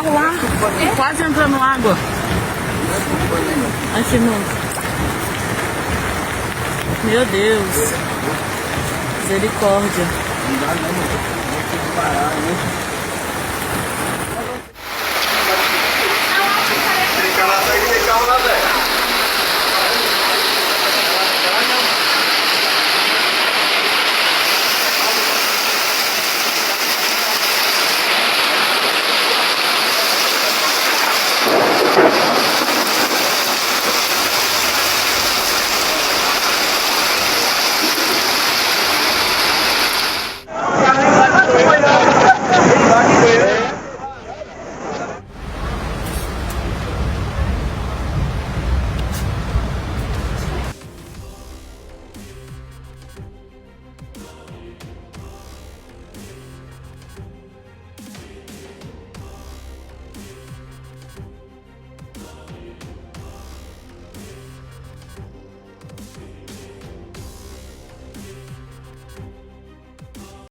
carro lá, quase entrando água. Aqui no... Meu Deus. Misericórdia. Não dá não, mano. Tem que parar, né? Tem cara lá, sai de carro lá, velho.